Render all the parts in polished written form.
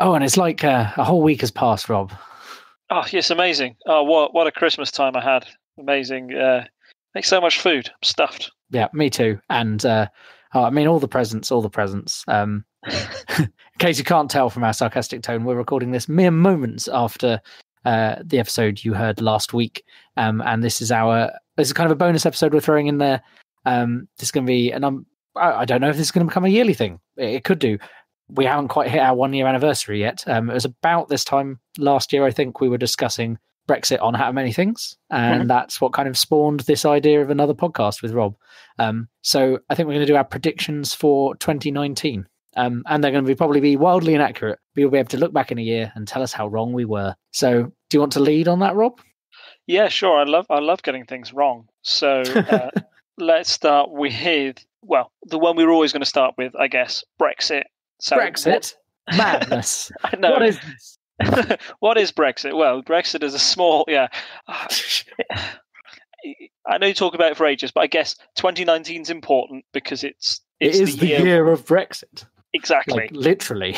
Oh, and it's like a whole week has passed, Rob. Oh, yes, amazing. Oh, what a Christmas time I had. Amazing. Makes so much food. I'm stuffed. Yeah, me too. And I mean, all the presents. In case you can't tell from our sarcastic tone, we're recording this mere moments after the episode you heard last week. And this is kind of a bonus episode we're throwing in there. This is going to be, I don't know if this is going to become a yearly thing. It could do. We haven't quite hit our 1 year anniversary yet. It was about this time last year, I think, we were discussing Brexit on How Many Things, and that's what kind of spawned this idea of another podcast with Rob. So I think we're going to do our predictions for 2019, and they're going to probably be wildly inaccurate, but you'll be able to look back in a year and tell us how wrong we were. So do you want to lead on that, Rob? Yeah, sure. I love getting things wrong. So let's start with, well, the one we were always going to start with, I guess, Brexit. So Brexit? Madness. I know. What is this? What is Brexit? Well, Brexit is a small, I know you talk about it for ages, but I guess 2019 is important because it is the year of Brexit. Exactly. Like, literally.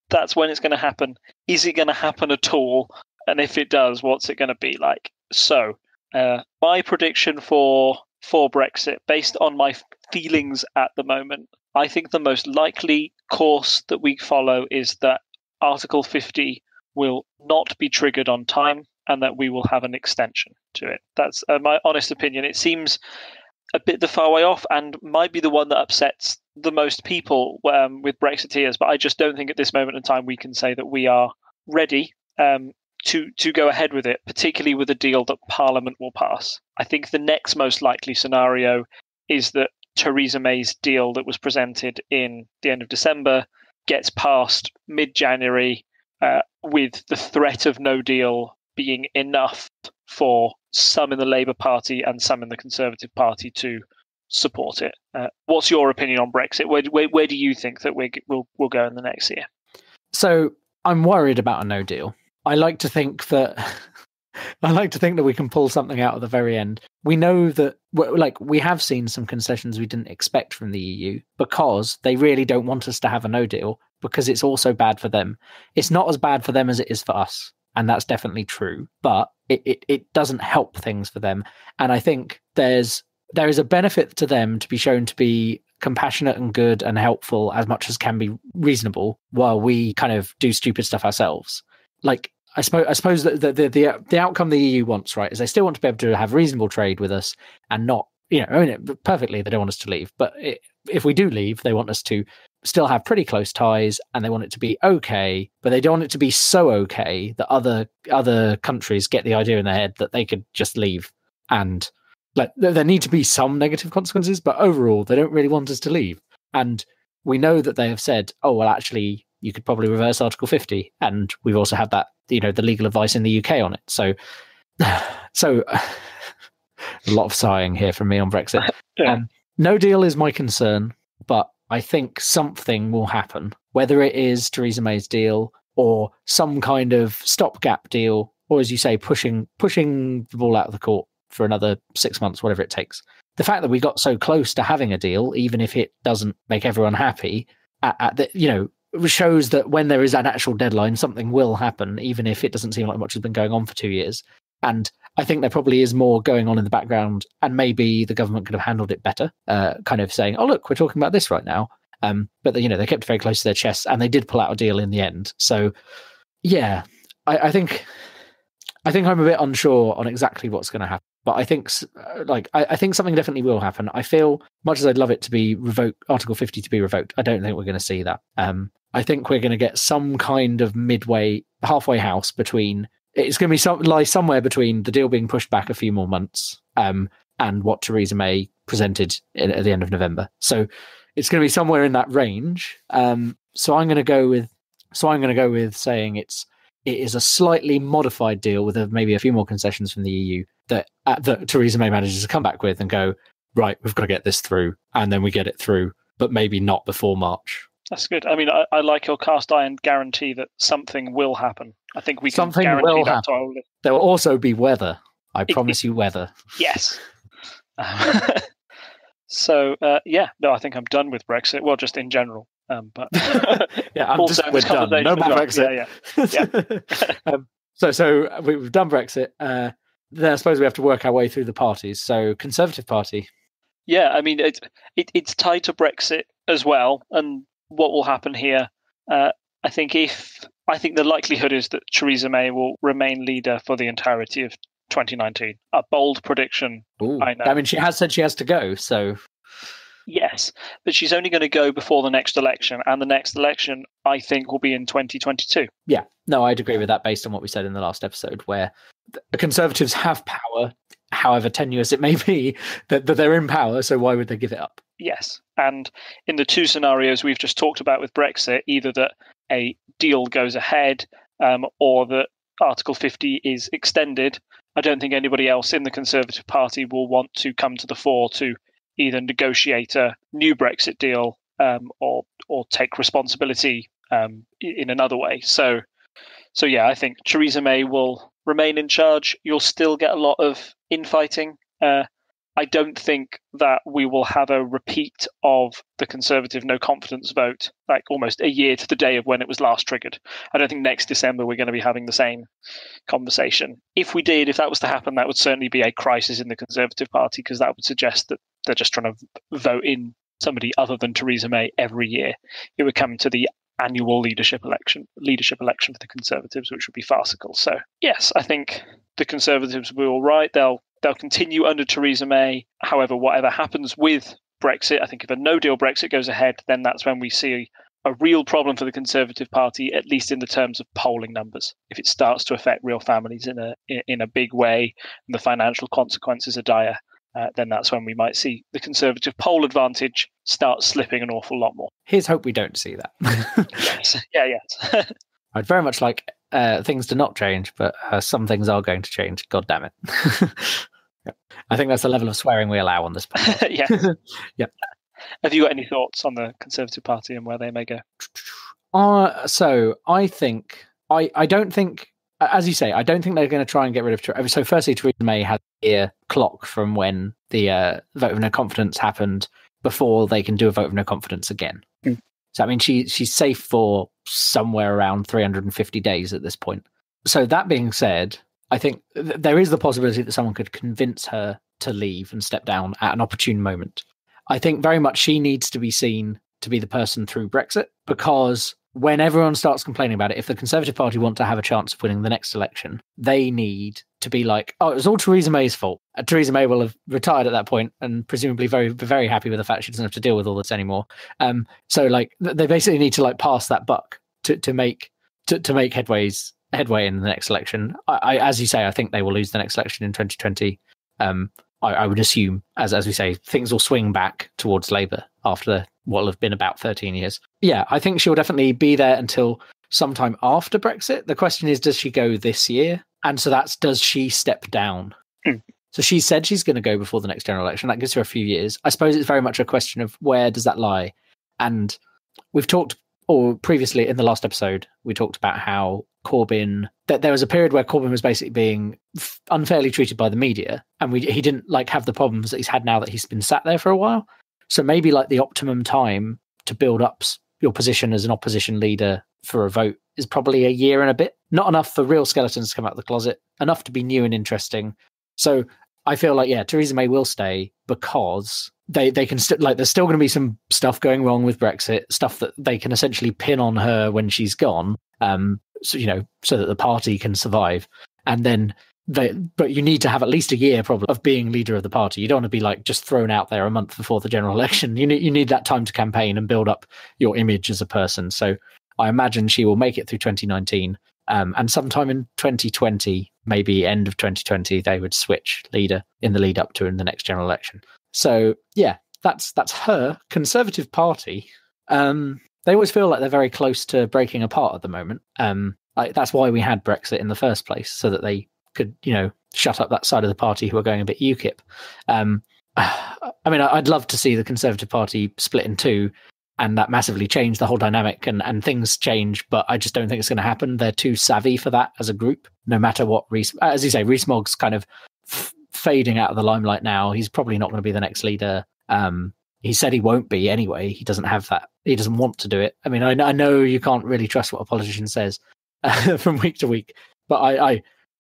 That's when it's going to happen. Is it going to happen at all? And if it does, what's it going to be like? So, my prediction for Brexit, based on my feelings at the moment, I think the most likely course that we follow is that Article 50 will not be triggered on time and that we will have an extension to it. That's my honest opinion. It seems a bit the far way off and might be the one that upsets the most people with Brexiteers, but I just don't think at this moment in time we can say that we are ready to go ahead with it, particularly with a deal that Parliament will pass. I think the next most likely scenario is that Theresa May's deal that was presented in the end of December gets passed mid-January with the threat of no deal being enough for some in the Labour Party and some in the Conservative Party to support it. What's your opinion on Brexit? Where do you think that we'll go in the next year? So I'm worried about a no deal. I like to think that we can pull something out at the very end. We know that, we have seen some concessions we didn't expect from the EU because they really don't want us to have a no deal because it's also bad for them. It's not as bad for them as it is for us, and that's definitely true. But it doesn't help things for them, and I think there is a benefit to them to be shown to be compassionate and good and helpful as much as can be reasonable, while we kind of do stupid stuff ourselves. I suppose that the outcome the EU wants, right, is they still want to be able to have reasonable trade with us and not, perfectly, they don't want us to leave. But if we do leave, they want us to still have pretty close ties and they want it to be okay, but they don't want it to be so okay that other countries get the idea in their head that they could just leave. And there need to be some negative consequences, but overall, they don't really want us to leave. And we know that they have said, oh, well, actually, you could probably reverse Article 50. And we've also had that, the legal advice in the UK on it. So a lot of sighing here from me on Brexit. Yeah. No deal is my concern, but I think something will happen, whether it is Theresa May's deal or some kind of stopgap deal, or as you say, pushing the ball out of the court for another 6 months, whatever it takes. The fact that we got so close to having a deal, even if it doesn't make everyone happy, shows that when there is an actual deadline, something will happen, even if it doesn't seem like much has been going on for 2 years. And I think there probably is more going on in the background, and maybe the government could have handled it better, kind of saying, oh, look, we're talking about this right now. But they kept it very close to their chests, and they did pull out a deal in the end. So, yeah, I think I'm a bit unsure on exactly what's going to happen. But I think, I think something definitely will happen. I feel, much as I'd love it to be revoked, Article 50 to be revoked, I don't think we're going to see that. I think we're going to get some kind of halfway house between. It's going to be lie somewhere between the deal being pushed back a few more months and what Theresa May presented at the end of November. So it's going to be somewhere in that range. So I'm going to go with saying it is a slightly modified deal with maybe a few more concessions from the EU that Theresa May manages to come back with and go, right, we've got to get this through, and then we get it through, but maybe not before March. That's good. I mean, I like your cast iron guarantee that something will happen. I think we can something guarantee will that happen. to our listeners. There will also be weather. I promise you weather. Yes. So, I think I'm done with Brexit. Well, just in general. But yeah, we're done. No more Brexit. So we've done Brexit. Then I suppose we have to work our way through the parties. So Conservative Party. Yeah, I mean it's tied to Brexit as well, and what will happen here. I think the likelihood is that Theresa May will remain leader for the entirety of 2019. A bold prediction. Ooh. I know. I mean, she has said she has to go, so. Yes, but she's only going to go before the next election, and the next election, I think, will be in 2022. Yeah, no, I'd agree with that based on what we said in the last episode, where the Conservatives have power, however tenuous it may be, that they're in power, so why would they give it up? Yes, and in the two scenarios we've just talked about with Brexit, either that a deal goes ahead or that Article 50 is extended, I don't think anybody else in the Conservative Party will want to come to the fore to either negotiate a new Brexit deal or take responsibility in another way. So yeah, I think Theresa May will remain in charge. You'll still get a lot of infighting. I don't think that we will have a repeat of the Conservative no confidence vote, like almost a year to the day of when it was last triggered. I don't think next December we're going to be having the same conversation. If we did, if that was to happen, that would certainly be a crisis in the Conservative Party, because that would suggest that they're just trying to vote in somebody other than Theresa May every year. It would come to the annual leadership election for the Conservatives, which would be farcical. So yes, I think the Conservatives will be all right. They'll continue under Theresa May. However, whatever happens with Brexit, I think if a no-deal Brexit goes ahead, then that's when we see a real problem for the Conservative Party, at least in the terms of polling numbers. If it starts to affect real families in a big way, and the financial consequences are dire, then that's when we might see the Conservative poll advantage start slipping an awful lot more. Here's hope we don't see that. Yes. Yeah. I'd very much like things to not change, but some things are going to change. God damn it. I think that's the level of swearing we allow on this podcast. Yes. Yeah. Have you got any thoughts on the Conservative Party and where they may go? So I think, I don't think, as you say, I don't think they're going to try and get rid of Theresa. So firstly, Theresa May has a year clock from when the vote of no confidence happened before they can do a vote of no confidence again. Mm. So, I mean, she's safe for somewhere around 350 days at this point. So that being said, I think there is the possibility that someone could convince her to leave and step down at an opportune moment. I think very much she needs to be seen to be the person through Brexit, because when everyone starts complaining about it, if the Conservative Party want to have a chance of winning the next election, they need to be like, oh, it was all Theresa May's fault. Theresa May will have retired at that point and presumably very, very happy with the fact she doesn't have to deal with all this anymore. So like they basically need to like pass that buck to make headway in the next election. I as you say, I think they will lose the next election in 2020. I would assume, as we say, things will swing back towards Labour after what will have been about 13 years. Yeah, I think she'll definitely be there until sometime after Brexit. The question is, does she go this year? And so does she step down? Mm. So she said she's going to go before the next general election. That gives her a few years. I suppose it's very much a question of where does that lie? And we've talked, or previously in the last episode, we talked about how Corbyn, that there was a period where Corbyn was basically being unfairly treated by the media, and he didn't like have the problems that he's had now that he's been sat there for a while. So maybe like the optimum time to build up your position as an opposition leader for a vote is probably a year and a bit. Not enough for real skeletons to come out of the closet, enough to be new and interesting. So I feel like, yeah, Theresa May will stay because they can there's still going to be some stuff going wrong with Brexit, stuff that they can essentially pin on her when she's gone. So that the party can survive. And then but you need to have at least a year probably of being leader of the party. You don't want to be like just thrown out there a month before the general election. You need that time to campaign and build up your image as a person. So I imagine she will make it through 2019. And sometime in 2020, maybe end of 2020, they would switch leader in the lead up to in the next general election. So yeah, that's her Conservative Party. They always feel like they're very close to breaking apart at the moment. That's why we had Brexit in the first place, so that they could, shut up that side of the party who are going a bit UKIP. I mean, I'd love to see the Conservative Party split in two and that massively change the whole dynamic and things change, but I just don't think it's going to happen. They're too savvy for that as a group, no matter what as you say, Rees-Mogg's kind of fading out of the limelight now. He's probably not going to be the next leader. he said he won't be anyway. He doesn't have that. He doesn't want to do it. I mean, I know you can't really trust what a politician says from week to week, but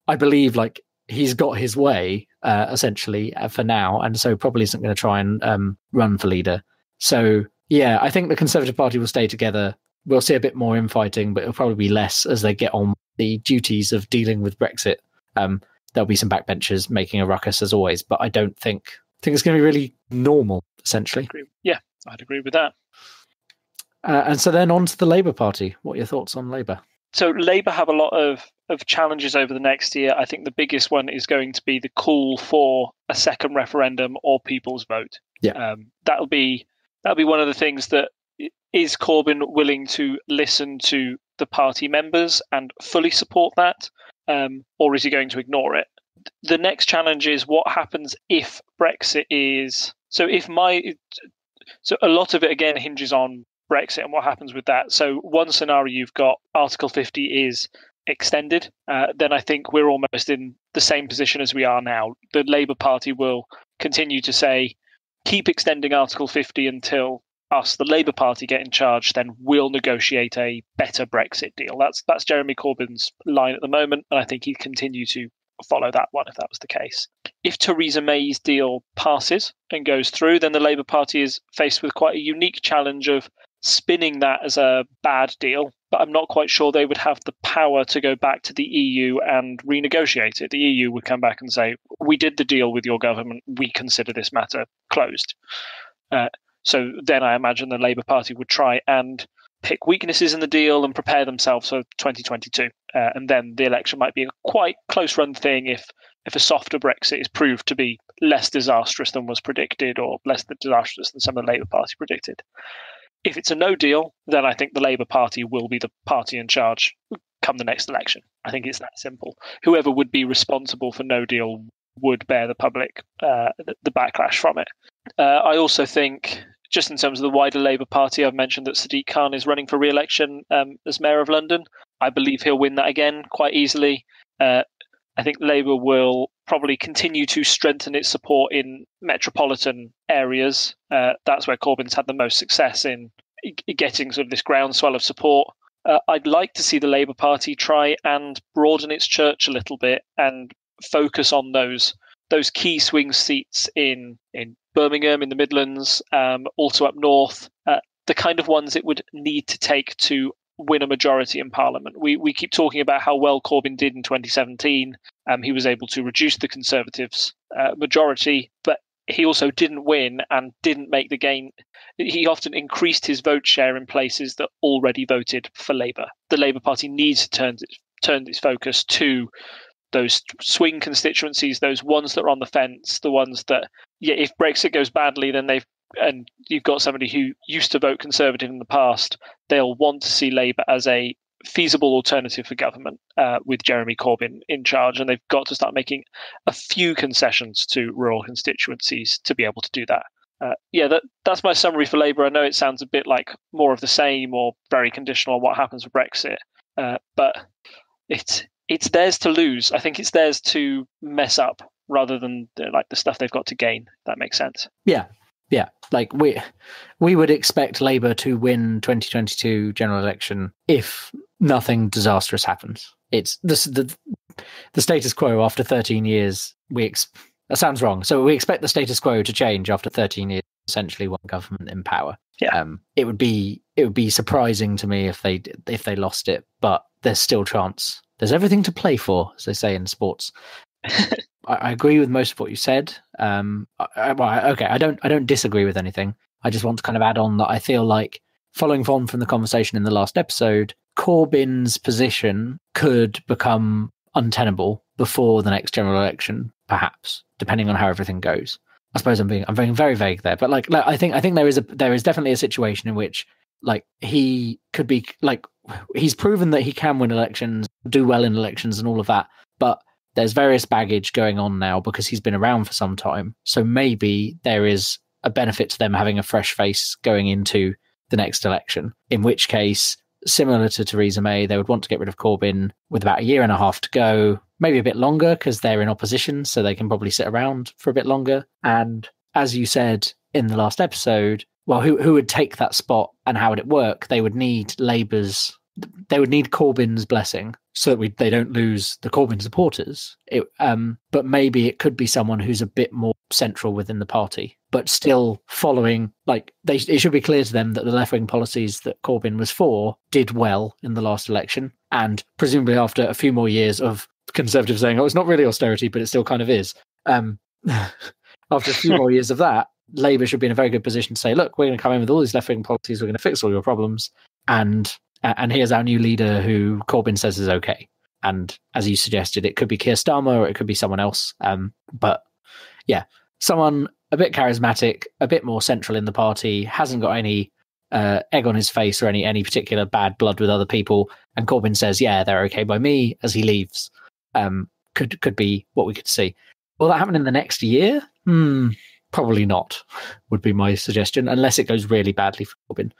I believe like he's got his way essentially for now, and so probably isn't going to try and run for leader. So yeah, I think the Conservative Party will stay together. We'll see a bit more infighting, but it'll probably be less as they get on the duties of dealing with Brexit. There'll be some backbenchers making a ruckus as always, but I don't think it's going to be really normal, essentially. Yeah, I'd agree with that. And so then on to the Labour Party. What are your thoughts on Labour? So Labour have a lot of challenges over the next year. I think the biggest one is going to be the call for a second referendum or people's vote. Yeah, that'll be one of the things that is Corbyn willing to listen to the party members and fully support that, or is he going to ignore it? The next challenge is what happens if Brexit is so. So a lot of it again hinges on Brexit and what happens with that. So one scenario, you've got Article 50 is extended, then I think we're almost in the same position as we are now. The Labour Party will continue to say, keep extending Article 50 until us, the Labour Party, get in charge, then we'll negotiate a better Brexit deal. That's Jeremy Corbyn's line at the moment, and I think he'd continue to follow that one if that was the case. If Theresa May's deal passes and goes through, then the Labour Party is faced with quite a unique challenge of spinning that as a bad deal, but I'm not quite sure they would have the power to go back to the EU and renegotiate it. The EU would come back and say, we did the deal with your government, we consider this matter closed. So then I imagine the Labour Party would try and pick weaknesses in the deal and prepare themselves for 2022. And then the election might be a quite close run thing if a softer Brexit is proved to be less disastrous than was predicted or less disastrous than some of the Labour Party predicted. If it's a no deal, then I think the Labour Party will be the party in charge come the next election. I think it's that simple. Whoever would be responsible for no deal would bear the public, the backlash from it. I also think, just in terms of the wider Labour Party, I've mentioned that Sadiq Khan is running for re-election as Mayor of London. I believe he'll win that again quite easily. I think Labour will probably continue to strengthen its support in metropolitan areas. That's where Corbyn's had the most success in getting sort of this groundswell of support. I'd like to see the Labour Party try and broaden its church a little bit and focus on those key swing seats in Birmingham, in the Midlands, also up north, the kind of ones it would need to take to win a majority in Parliament. We keep talking about how well Corbyn did in 2017. He was able to reduce the Conservatives' majority, but he also didn't win and didn't make the gain. He often increased his vote share in places that already voted for Labour. The Labour Party needs to turn its focus to those swing constituencies, those ones that are on the fence, the ones that, if Brexit goes badly, then and you've got somebody who used to vote Conservative in the past, they'll want to see Labour as a feasible alternative for government with Jeremy Corbyn in charge, and they've got to start making a few concessions to rural constituencies to be able to do that. That's my summary for Labour. I know it sounds a bit like more of the same or very conditional on what happens with Brexit, but it's theirs to lose. I think it's theirs to mess up rather than the stuff they've got to gain. If that makes sense. Yeah, like we would expect Labour to win 2022 general election if nothing disastrous happens. It's the status quo after 13 years. That sounds wrong. So we expect the status quo to change after 13 years. Essentially, one government in power. Yeah. It would be surprising to me if they lost it, but there's still chance. There's everything to play for, as they say in sports. I agree with most of what you said. I don't disagree with anything. I just want to kind of add on that I feel like, following on from the conversation in the last episode, Corbyn's position could become untenable before the next general election, perhaps, depending on how everything goes. I suppose I'm being very vague there, but I think there is definitely a situation in which he could be he's proven that he can win elections, do well in elections, and all of that, but there's various baggage going on now because he's been around for some time. So maybe there is a benefit to them having a fresh face going into the next election, in which case, similar to Theresa May, they would want to get rid of Corbyn with about a year and a half to go, maybe a bit longer because they're in opposition, so they can probably sit around for a bit longer. And as you said, in the last episode, well, who would take that spot and how would it work? They would need Corbyn's blessing so that they don't lose the Corbyn supporters. But maybe it could be someone who's a bit more central within the party, but still following, like, it should be clear to them that the left-wing policies that Corbyn was for did well in the last election. And presumably after a few more years of Conservatives saying, oh, it's not really austerity, but it still kind of is. After a few more years of that, Labour should be in a very good position to say, look, we're going to come in with all these left-wing policies, we're going to fix all your problems, and here's our new leader who Corbyn says is okay. And as you suggested, it could be Keir Starmer or it could be someone else. But yeah, someone a bit charismatic, a bit more central in the party, hasn't got any egg on his face or any particular bad blood with other people. And Corbyn says, yeah, they're okay by me as he leaves. Could be what we could see. Will that happen in the next year? Probably not, would be my suggestion, unless it goes really badly for Corbyn.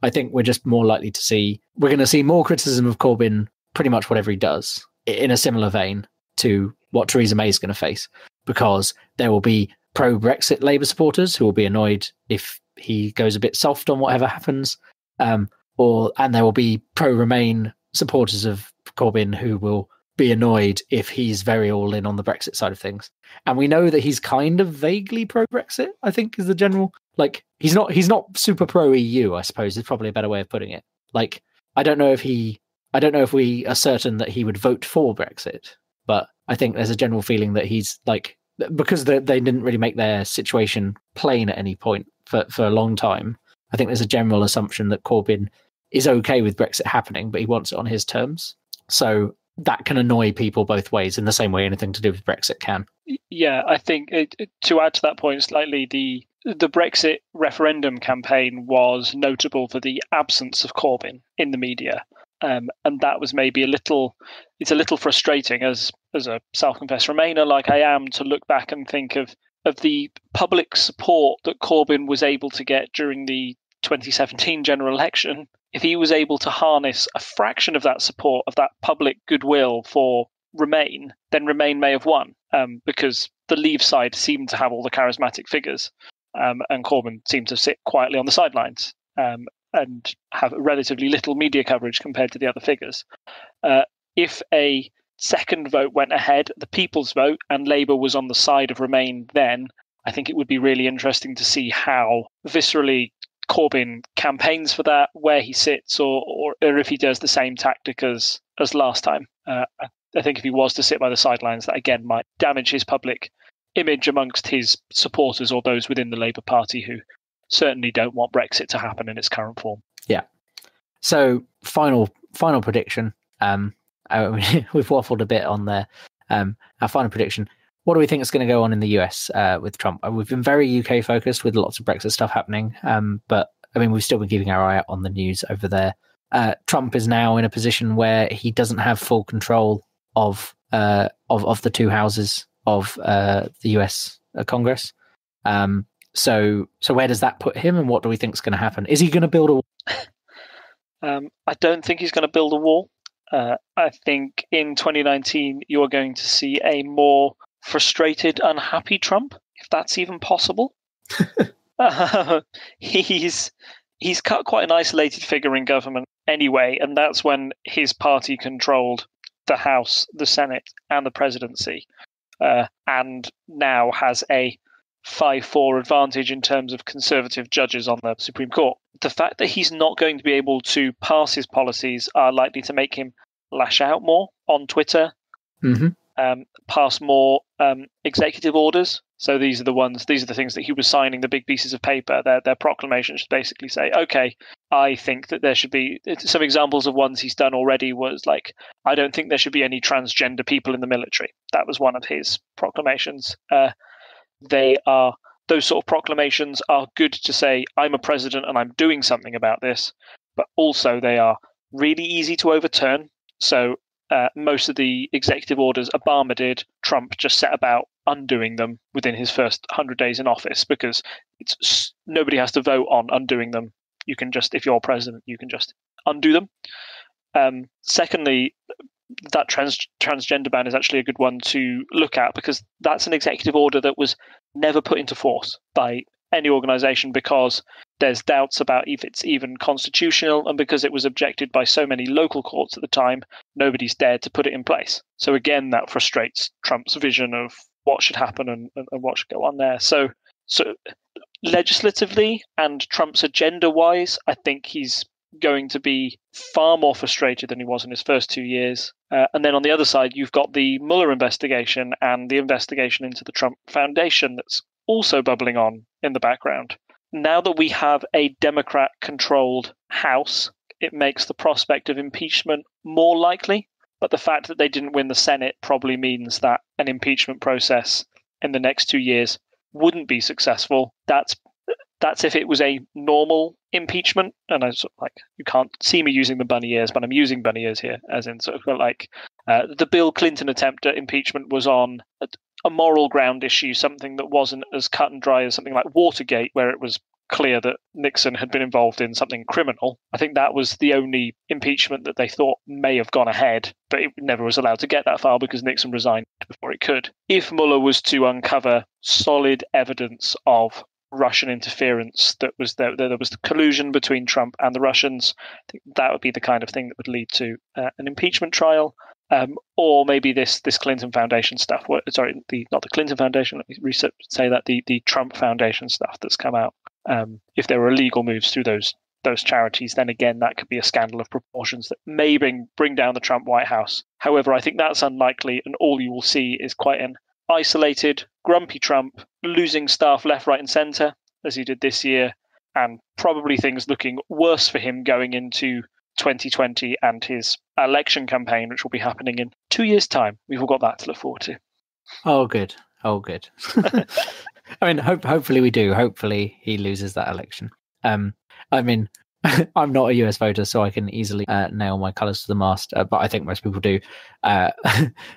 I think we're just more likely to see, we're going to see more criticism of Corbyn pretty much whatever he does, in a similar vein to what Theresa May is going to face, because there will be pro-Brexit Labour supporters who will be annoyed if he goes a bit soft on whatever happens, and there will be pro-Remain supporters of Corbyn who will be annoyed if he's very all in on the Brexit side of things. And we know that he's kind of vaguely pro-Brexit, I think, is the general, like, he's not super pro-EU, I suppose, is probably a better way of putting it. Like, I don't know if we are certain that he would vote for Brexit, but I think there's a general feeling that he's, like, because they didn't really make their situation plain at any point for a long time, I think there's a general assumption that Corbyn is okay with Brexit happening, but he wants it on his terms. So that can annoy people both ways in the same way anything to do with Brexit can. Yeah, I think to add to that point slightly, the Brexit referendum campaign was notable for the absence of Corbyn in the media. And that was maybe it's a little frustrating as a self-confessed Remainer like I am, to look back and think of the public support that Corbyn was able to get during the 2017 general election. If he was able to harness a fraction of that support, of that public goodwill for Remain, then Remain may have won, because the Leave side seemed to have all the charismatic figures, and Corbyn seemed to sit quietly on the sidelines and have relatively little media coverage compared to the other figures. If a second vote went ahead, the People's Vote, and Labour was on the side of Remain then, I think it would be really interesting to see how viscerally Corbyn campaigns for that, where he sits, or if he does the same tactic as last time. I think if he was to sit by the sidelines, that again might damage his public image amongst his supporters or those within the Labour Party who certainly don't want Brexit to happen in its current form. Yeah. So final prediction. We've waffled a bit on there. Our final prediction. What do we think is going to go on in the US with Trump? We've been very UK focused with lots of Brexit stuff happening, but I mean, we've still been keeping our eye out on the news over there. Trump is now in a position where he doesn't have full control of the two houses of the US Congress. So where does that put him, and what do we think is going to happen? Is he going to build a wall? I don't think he's going to build a wall. I think in 2019 you are going to see a more frustrated, unhappy Trump, if that's even possible. He's cut quite an isolated figure in government anyway, and that's when his party controlled the House, the Senate, and the presidency, and now has a 5-4 advantage in terms of conservative judges on the Supreme Court. The fact that he's not going to be able to pass his policies are likely to make him lash out more on Twitter, pass more executive orders. So these are the things that he was signing, the big pieces of paper. Their proclamations basically say, okay, I think that there should be some examples of ones he's done already was like, I don't think there should be any transgender people in the military. That was one of his proclamations. Those sort of proclamations are good to say, I'm a president and I'm doing something about this, but also they are really easy to overturn. So most of the executive orders Obama did, Trump just set about undoing them within his first 100 days in office, because nobody has to vote on undoing them. You can just, if you're president, you can just undo them. Secondly, that transgender ban is actually a good one to look at, because that's an executive order that was never put into force by any organisation because there's doubts about if it's even constitutional, and because it was objected by so many local courts at the time, nobody's dared to put it in place. So again, that frustrates Trump's vision of what should happen and what should go on there. So legislatively and Trump's agenda-wise, I think he's going to be far more frustrated than he was in his first 2 years. And then on the other side, you've got the Mueller investigation and the investigation into the Trump Foundation that's also bubbling on in the background. Now that we have a Democrat-controlled House, it makes the prospect of impeachment more likely. But the fact that they didn't win the Senate probably means that an impeachment process in the next 2 years wouldn't be successful. That's if it was a normal impeachment, and I sort of like, you can't see me using the bunny ears, but I'm using bunny ears here, as in sort of like the Bill Clinton attempt at impeachment was on a moral ground issue, something that wasn't as cut and dry as something like Watergate, where it was clear that Nixon had been involved in something criminal. I think that was the only impeachment that they thought may have gone ahead, but it never was allowed to get that far because Nixon resigned before it could. If Mueller was to uncover solid evidence of Russian interference, that was there was the collusion between Trump and the Russians, I think that would be the kind of thing that would lead to an impeachment trial, or maybe this Clinton Foundation stuff. Not the Clinton Foundation. Let me say that the Trump Foundation stuff that's come out. If there were illegal moves through those charities, then again that could be a scandal of proportions that may bring down the Trump White House. However, I think that's unlikely, and all you will see is quite an isolated, grumpy Trump losing staff left, right, and centre, as he did this year, and probably things looking worse for him going into 2020 and his election campaign, which will be happening in 2 years' time. We've all got that to look forward to. Oh, good. I mean, hopefully we do. Hopefully he loses that election. I mean, I'm not a US voter, so I can easily nail my colours to the mast, but I think most people do.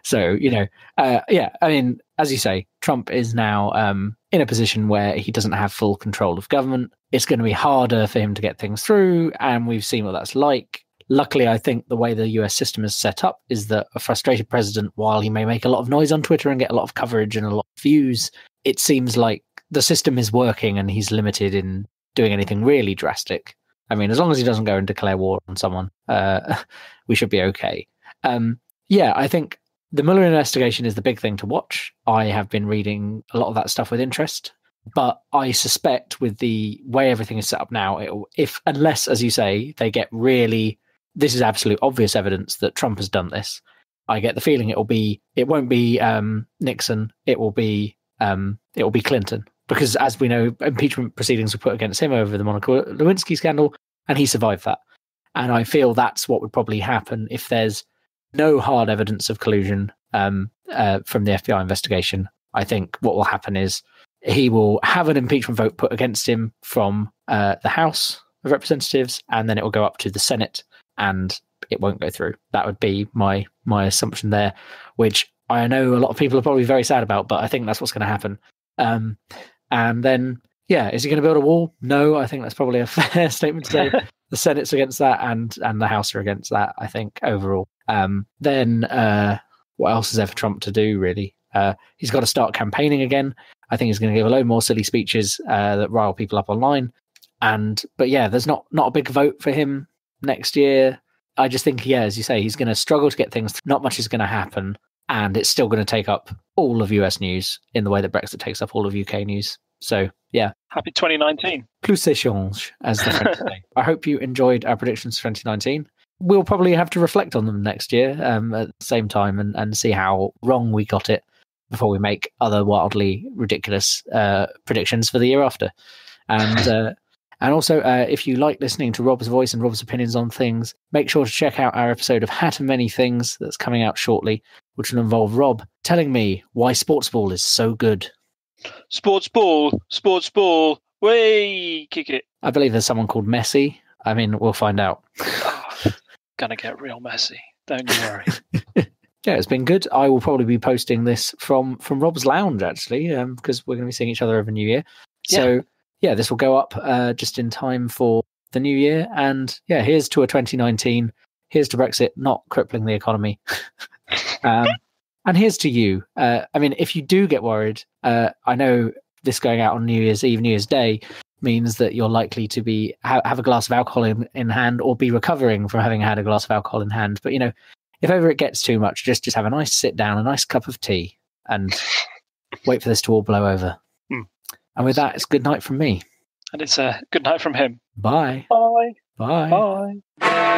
So, yeah, I mean, as you say, Trump is now in a position where he doesn't have full control of government. It's going to be harder for him to get things through, and we've seen what that's like. Luckily, I think the way the US system is set up is that a frustrated president, while he may make a lot of noise on Twitter and get a lot of coverage and a lot of views, it seems like the system is working and he's limited in doing anything really drastic. I mean, as long as he doesn't go and declare war on someone, we should be okay. Yeah, I think the Mueller investigation is the big thing to watch. I have been reading a lot of that stuff with interest, but I suspect with the way everything is set up now, unless, as you say, they get really, this is absolute obvious evidence that Trump has done this, I get the feeling it won't be Nixon, it will be Clinton. Because as we know, impeachment proceedings were put against him over the Monica Lewinsky scandal, and he survived that. And I feel that's what would probably happen if there's no hard evidence of collusion from the FBI investigation. I think what will happen is he will have an impeachment vote put against him from the House of Representatives, and then it will go up to the Senate, and it won't go through. That would be my assumption there, which I know a lot of people are probably very sad about, but I think that's what's going to happen. And then, yeah, is he going to build a wall? No, I think that's probably a fair statement to say. The Senate's against that, and the House are against that, I think, overall. Then what else is there for Trump to do, really? He's got to start campaigning again. I think he's going to give a load more silly speeches that rile people up online. But yeah, there's not a big vote for him next year. I just think, yeah, as you say, he's going to struggle to get things. Not much is going to happen. And it's still going to take up all of US news in the way that Brexit takes up all of UK news. So, yeah. Happy 2019. Plus ça change, as the French say. I hope you enjoyed our predictions for 2019. We'll probably have to reflect on them next year at the same time and see how wrong we got it before we make other wildly ridiculous predictions for the year after. And also, if you like listening to Rob's voice and Rob's opinions on things, make sure to check out our episode of Hat and Many Things that's coming out shortly, which will involve Rob telling me why sports ball is so good. Sports ball, way, kick it. I believe there's someone called Messi. I mean, we'll find out. Gonna get real messy, don't you worry. Yeah, it's been good. I will probably be posting this from Rob's lounge, actually, because we're going to be seeing each other over New Year. So, yeah, this will go up just in time for the new year. And yeah, here's to a 2019. Here's to Brexit not crippling the economy. And here's to you. I mean, if you do get worried, I know this going out on New Year's Eve, New Year's Day means that you're likely to be have a glass of alcohol in hand, or be recovering from having had a glass of alcohol in hand. But if ever it gets too much, just have a nice sit down, a nice cup of tea, and wait for this to all blow over. And with that, it's good night from me. And it's a good night from him. Bye. Bye. Bye. Bye.